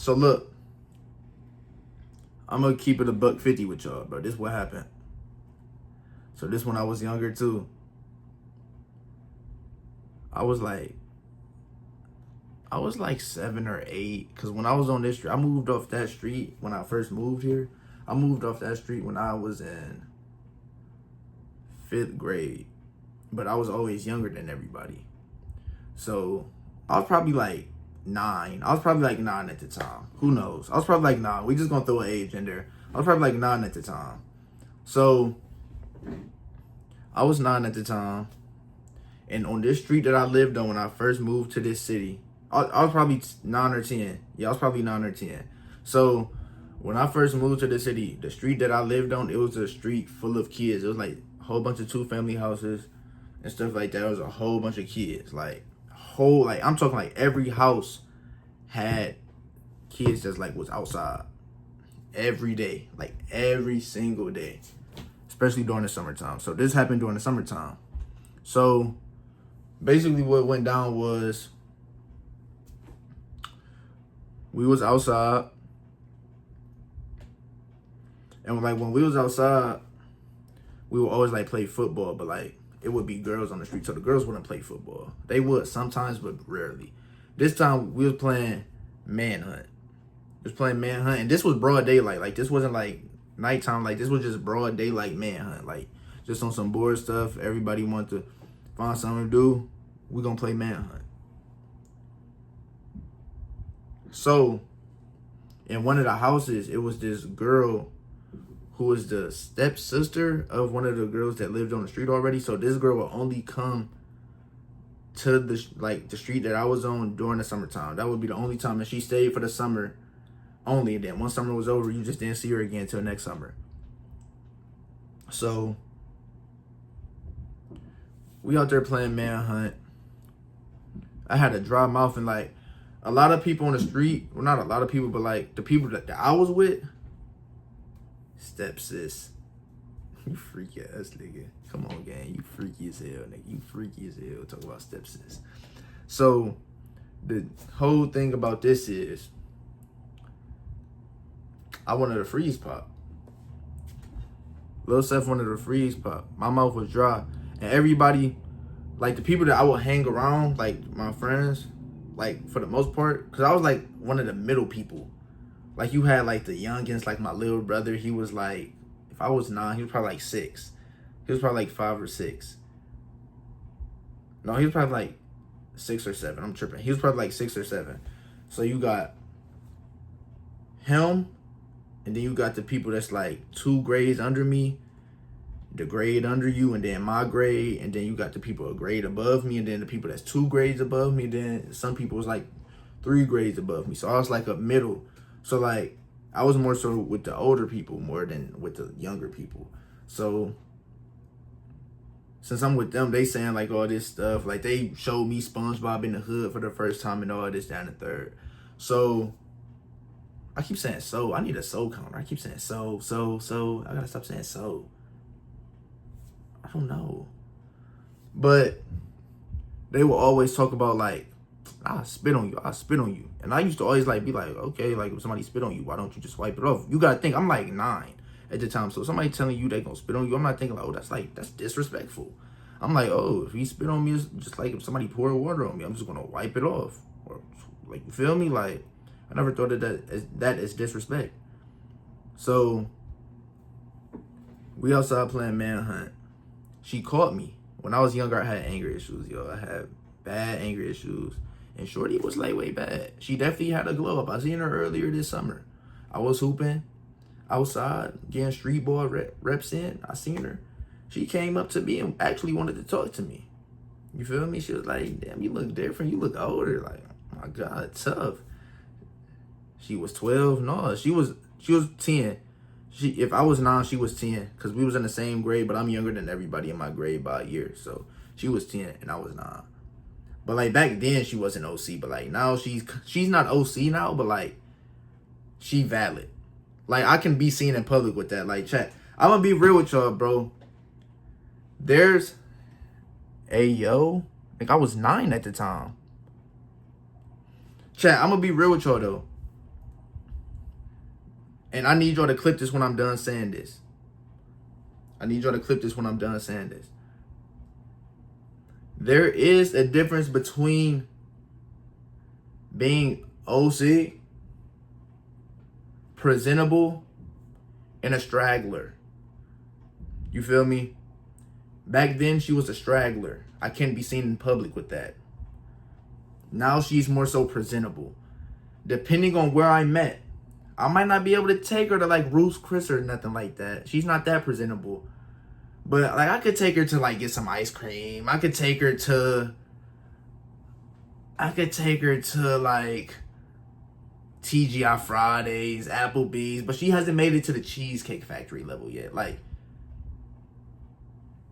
So look, I'm gonna keep it a buck 50 with y'all, bro. This what happened. So this when I was younger too. I was like 7 or 8. Cause when I was on this street, I moved off that street when I first moved here. I moved off that street when I was in 5th grade. But I was always younger than everybody. So I was probably like 9. I was probably like 9 at the time. Who knows? I was probably like 9. We just gonna throw an age in there. I was probably like 9 at the time. So I was 9 at the time. And on this street that I lived on when I first moved to this city, I was probably 9 or 10. Yeah, I was probably 9 or 10. So when I first moved to the city, the street that I lived on, it was a street full of kids. It was like a whole bunch of 2-family houses and stuff like that. It was a whole bunch of kids. I'm talking like every house had kids that's like was outside every day, like every single day, especially during the summertime. So this happened during the summertime. So basically what went down was we was outside, and like when we was outside, we would always like play football, but like it would be girls on the street, so the girls wouldn't play football. They would sometimes, but rarely. This time we was playing manhunt. And this was broad daylight. Like this wasn't like nighttime. Like this was just broad daylight manhunt. Like just on some bored stuff. Everybody wanted to find something to do. We gonna play manhunt. So in one of the houses, it was this girl who was the stepsister of one of the girls that lived on the street already. So this girl would only come to the street that I was on during the summertime. That would be the only time. And she stayed for the summer only. And then once summer was over, you just didn't see her again until next summer. So we out there playing manhunt. I had a dry mouth, and like a lot of people on the street, well, not a lot of people, but like the people that I was with, stepsis. You freaky ass nigga. Come on, gang. You freaky as hell, nigga. You freaky as hell. Talk about stepsis. So the whole thing about this is I wanted a freeze pop. LilSeth wanted a freeze pop. My mouth was dry. And everybody, like the people that I would hang around, like my friends, like for the most part, because I was like one of the middle people. Like you had like the youngins, like my little brother, he was like, if I was 9, he was probably like 6. He was probably like 5 or 6. No, he was probably like 6 or 7. I'm tripping. He was probably like 6 or 7. So you got him, and then you got the people that's like 2 grades under me, the grade under you, and then my grade, and then you got the people a grade above me, and then the people that's 2 grades above me, and then some people was like 3 grades above me. So I was like a middle. So like I was more so with the older people more than with the younger people. So since I'm with them, they saying like all this stuff. Like they showed me SpongeBob in the Hood for the first time and all this, down the third. So I keep saying so. I need a so counter. I keep saying so. I gotta stop saying so. I don't know. But they will always talk about like, I'll spit on you. And I used to always like be like, okay, like if somebody spit on you, why don't you just wipe it off? You gotta think, I'm like 9 at the time. So somebody telling you they gonna spit on you, I'm not thinking like, oh, that's disrespectful. I'm like, oh, if he spit on me, it's just like if somebody pour water on me, I'm just gonna wipe it off. Or like, you feel me? Like, I never thought of that as disrespect. So we outside playing manhunt. She caught me. When I was younger, I had anger issues, yo. I had bad anger issues. And shorty was like way bad. She definitely had a glow up. I seen her earlier this summer. I was hooping outside, getting street ball reps in. I seen her. She came up to me and actually wanted to talk to me. You feel me? She was like, damn, you look different. You look older. Like, oh my God, tough. She was 12. No, she was 10. If I was 9, she was 10. Because we was in the same grade, but I'm younger than everybody in my grade by a year. So she was 10 and I was 9. But like back then she wasn't OC, but like now she's not OC now, but like she valid. Like I can be seen in public with that. Like chat, I'm gonna be real with y'all, bro. There's like I was 9 at the time. Chat, I'm gonna be real with y'all though. And I need y'all to clip this when I'm done saying this. I need y'all to clip this when I'm done saying this. There is a difference between being OC, presentable, and a straggler. You feel me? Back then, she was a straggler. I can't be seen in public with that. Now she's more so presentable. Depending on where I met, I might not be able to take her to like Ruth's Chris or nothing like that. She's not that presentable. But like I could take her to like get some ice cream. I could take her to like TGI Fridays, Applebee's, but she hasn't made it to the Cheesecake Factory level yet. Like,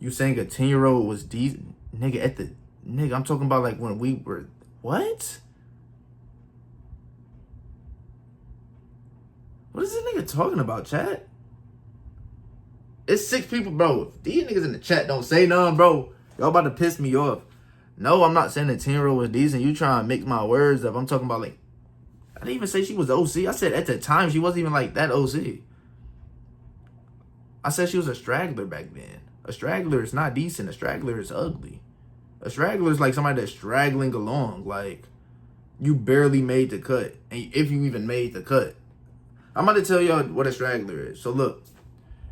you saying a 10-year-old was decent? Nigga, I'm talking about like when we were, what? What is this nigga talking about, chat? It's 6 people, bro. If these niggas in the chat don't say nothing, bro, y'all about to piss me off. No, I'm not saying the 10-year-old was decent. You trying to mix my words up. I'm talking about like, I didn't even say she was OC. I said at the time she wasn't even like that OC. I said she was a straggler back then. A straggler is not decent. A straggler is ugly. A straggler is like somebody that's straggling along. Like, you barely made the cut. And if you even made the cut. I'm about to tell y'all what a straggler is. So look,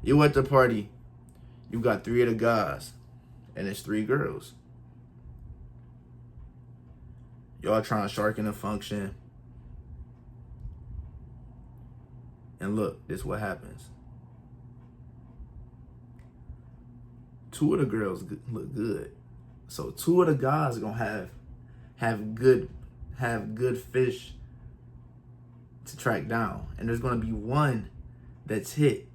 you at the party. You got 3 of the guys. And it's 3 girls. Y'all trying to shark in a function. And look, this is what happens. 2 of the girls look good. So 2 of the guys are gonna have good fish to track down. And there's gonna be one that's hit,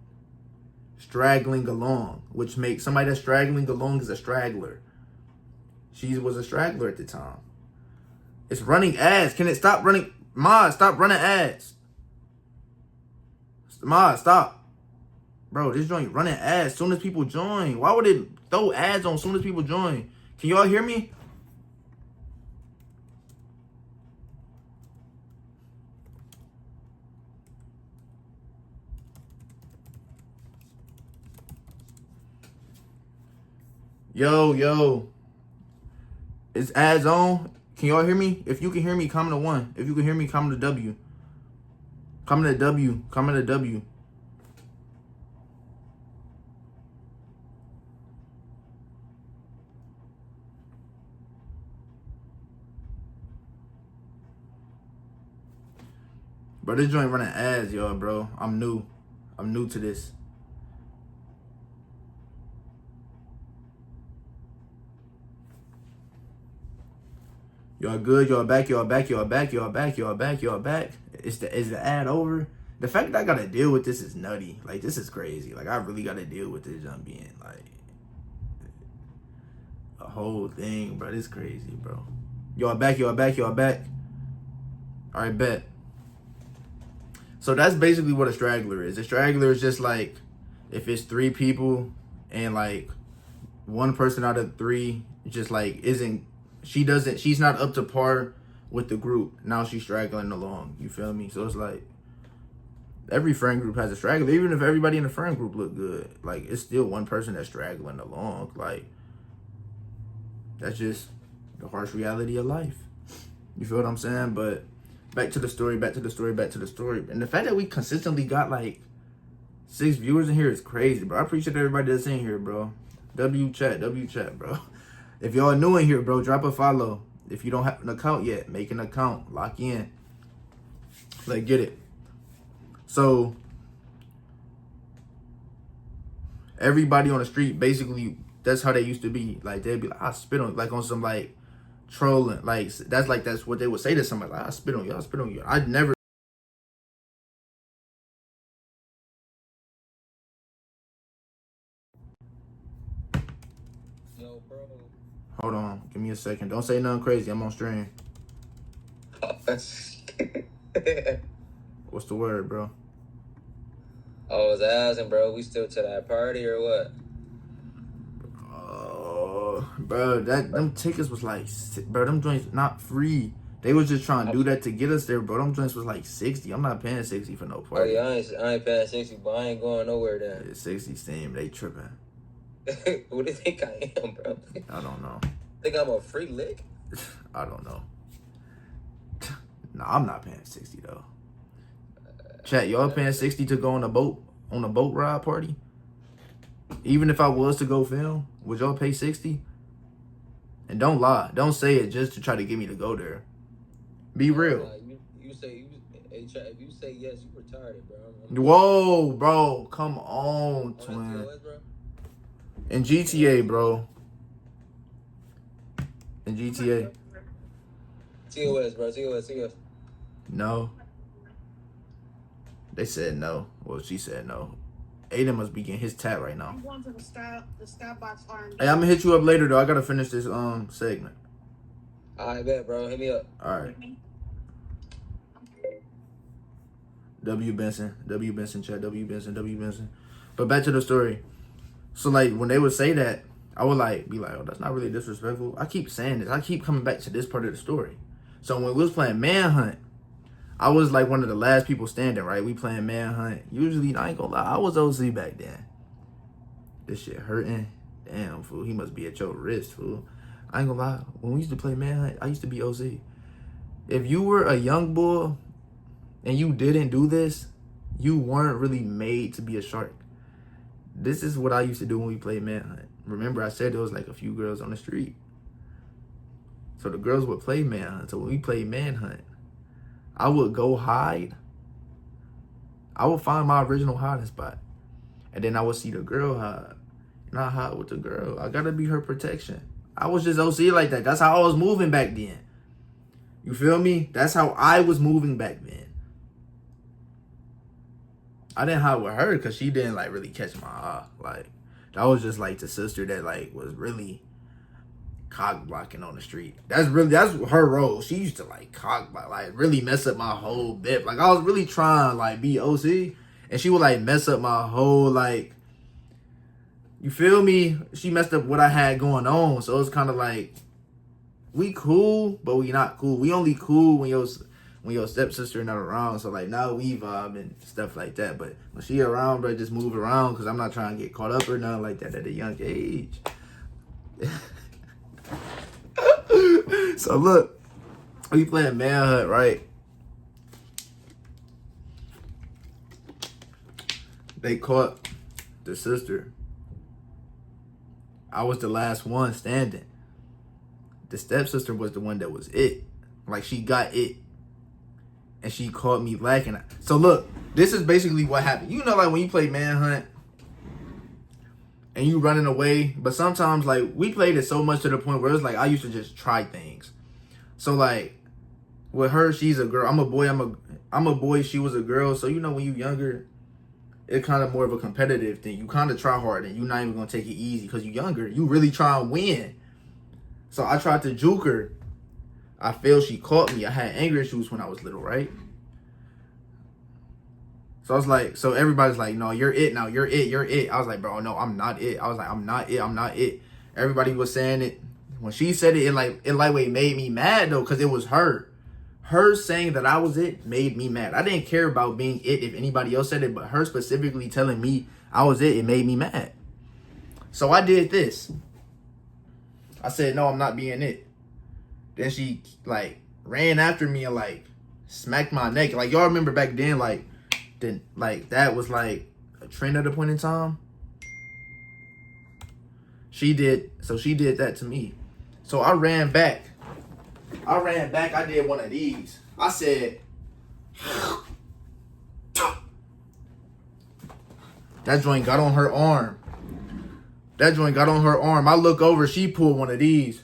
straggling along, which makes somebody that's straggling along is a straggler. She was a straggler at the time. It's running ads. Can it stop running? Ma, stop running ads. Ma, stop. Bro, this joint running ads as soon as people join. Why would it throw ads on as soon as people join? Can y'all hear me? Yo. Is ads on? Can y'all hear me? If you can hear me, comment a 1. If you can hear me, comment a W. Comment a W. Comment a W. Bro, this joint running ads, y'all, bro. I'm new to this. Y'all good? Y'all back? Is the ad over? The fact that I gotta deal with this is nutty. Like, this is crazy. Like, I really gotta deal with this jump being like a whole thing, bro. This crazy, bro. Y'all back? Alright, bet. So that's basically what a straggler is. A straggler is just like if it's 3 people and like one person out of 3 just like she's not up to par with the group. Now she's straggling along. You feel me? So it's like every friend group has a straggler. Even if everybody in the friend group look good, like it's still one person that's straggling along. Like, that's just the harsh reality of life. You feel what I'm saying? But back to the story. And the fact that we consistently got like 6 viewers in here is crazy, bro. I appreciate everybody that's in here, bro. W chat, bro. If y'all new in here, bro, drop a follow. If you don't have an account yet, make an account. Lock in. Let's get it. So, everybody on the street, basically, that's how they used to be. Like, they'd be like, I spit on, like, on some, like, trolling. Like, that's what they would say to somebody. Like, I spit on you. I'd never. Yo, bro. Hold on. Give me a second. Don't say nothing crazy. I'm on stream. What's the word, bro? I was asking, bro, we still to that party or what? Oh, bro, them tickets was like, bro, them joints not free. They was just trying to do that to get us there, bro. Them joints was like 60. I'm not paying 60 for no Oh party. yeah, I ain't paying 60, but I ain't going nowhere then. Yeah, 60 steam, they tripping. Who do you think I am, bro? I don't know. Think I'm a free lick? I don't know. Nah, I'm not paying 60 though. Chat, y'all paying 60 to go on a boat ride party? Even if I was to go film, would y'all pay 60? And don't lie. Don't say it just to try to get me to go there. Be real. Hey, Chad, if you say yes, you retarded, bro. Whoa, bro. Come on, twin. TOS, bro? In GTA, bro. In GTA. TOS, bro. TOS. No. They said no. Well, she said no. Aiden must be getting his tat right now. I'm going to the Skybox R&B. Hey, I'm gonna hit you up later though. I gotta finish this segment. I bet, bro. Hit me up. All right. W Benson, chat. W Benson. But back to the story. So like when they would say that, I would like be like, oh, that's not really disrespectful. I keep saying this. I keep coming back to this part of the story. So when we was playing Manhunt, I was like one of the last people standing, right? We playing Manhunt. Usually, I ain't gonna lie, I was OC back then. This shit hurting. Damn, fool. He must be at your wrist, fool. I ain't gonna lie. When we used to play Manhunt, I used to be OC. If you were a young boy and you didn't do this, you weren't really made to be a shark. This is what I used to do when we played Manhunt. Remember, I said there was like a few girls on the street. So the girls would play Manhunt. So when we played Manhunt, I would go hide. I would find my original hiding spot. And then I would see the girl hide. And I hide with the girl. I gotta be her protection. I was just OC like that. That's how I was moving back then. You feel me? That's how I was moving back then. I didn't hide with her because she didn't like really catch my eye. Like, that was just like the sister that like was really cock blocking on the street. That's her role. She used to like cock block, like really mess up my whole bit. Like I was really trying to like be OC, and she would like mess up my whole like. You feel me? She messed up what I had going on, so it's kind of like we cool, but we not cool. We only cool when your stepsister not around. So like now we vibe and stuff like that. But when she around, bro, just move around because I'm not trying to get caught up or nothing like that at a young age. So look, we playing Manhunt, right? They caught the sister. I was the last one standing. The stepsister was the one that was it. Like she got it. And she caught me lacking. So look, this is basically what happened. You know, like when you play Manhunt and you running away, but sometimes like we played it so much to the point where it's like I used to just try things. So like with her, she's a girl. I'm a boy. I'm a boy. She was a girl. So you know when you younger, it's kind of more of a competitive thing. You kind of try hard and you're not even gonna take it easy because you're younger. You really try and win. So I tried to juke her. I failed. She caught me. I had anger issues when I was little, right? So I was like, so everybody's like, no, you're it now. You're it. I was like, bro, no, I'm not it. I was like, I'm not it. Everybody was saying it. When she said it, it lightweight made me mad though, because it was her. Her saying that I was it made me mad. I didn't care about being it if anybody else said it, but her specifically telling me I was it made me mad. So I did this. I said, no, I'm not being it. Then she like ran after me and like smacked my neck. Like y'all remember back then, like that was like a trend at a point in time. She did that to me. So I ran back. I did one of these. I said, that joint got on her arm. I look over, she pulled one of these.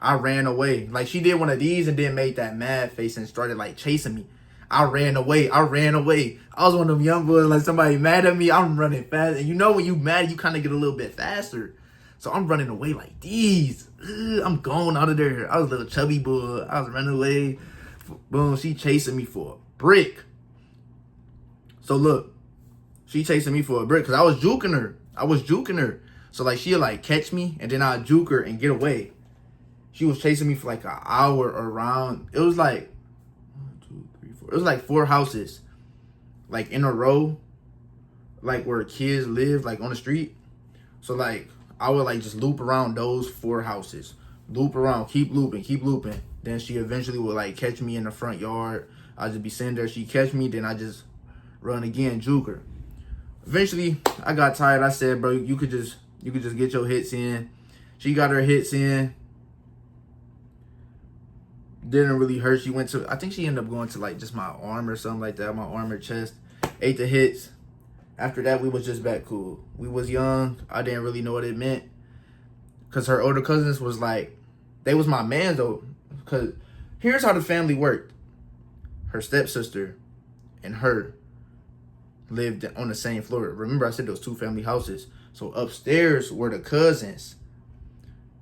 I ran away. Like she did one of these and then made that mad face and started like chasing me. I ran away. I was one of them young boys, like somebody mad at me, I'm running fast. And you know when you mad, you kind of get a little bit faster. So I'm running away like these. I'm going out of there. I was a little chubby boy. I was running away. Boom, she chasing me for a brick. So look, she chasing me for a brick because I was juking her. So like she'll like catch me and then I'll juke her and get away. She was chasing me for like an hour around. It was like 1, 2, 3, 4. It was like 4 houses, like in a row, like where kids live, like on the street. So like I would like just loop around those 4 houses, loop around, keep looping, keep looping. Then she eventually would like catch me in the front yard. I'd just be sitting there. She catch me, then I just run again, juke her. Eventually, I got tired. I said, bro, you could just get your hits in. She got her hits in. Didn't really hurt. She went to, I think she ended up going to like just my arm or something like that, my arm or chest. Ate the hits. After that, we was just back cool. We was young. I didn't really know what it meant. Because her older cousins was like, they was my man though. Because here's how the family worked. Her stepsister and her lived on the same floor. Remember I said those 2 family houses. So upstairs were the cousins.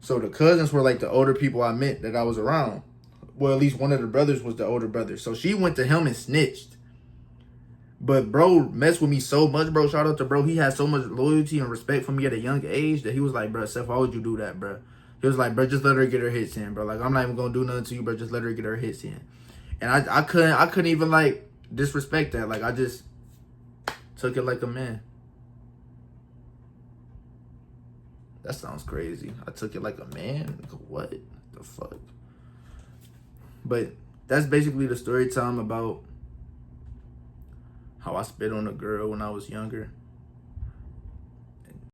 So the cousins were like the older people I met that I was around. Well, at least one of the brothers was the older brother. So she went to him and snitched. But bro messed with me so much, bro. Shout out to bro. He had so much loyalty and respect for me at a young age that he was like, bro, Seth, why would you do that, bro? He was like, bro, just let her get her hits in, bro. Like, I'm not even gonna do nothing to you, bro. Just let her get her hits in. And I couldn't even like disrespect that. Like, I just took it like a man. That sounds crazy. I took it like a man? What the fuck? But that's basically the story time about how I spit on a girl when I was younger.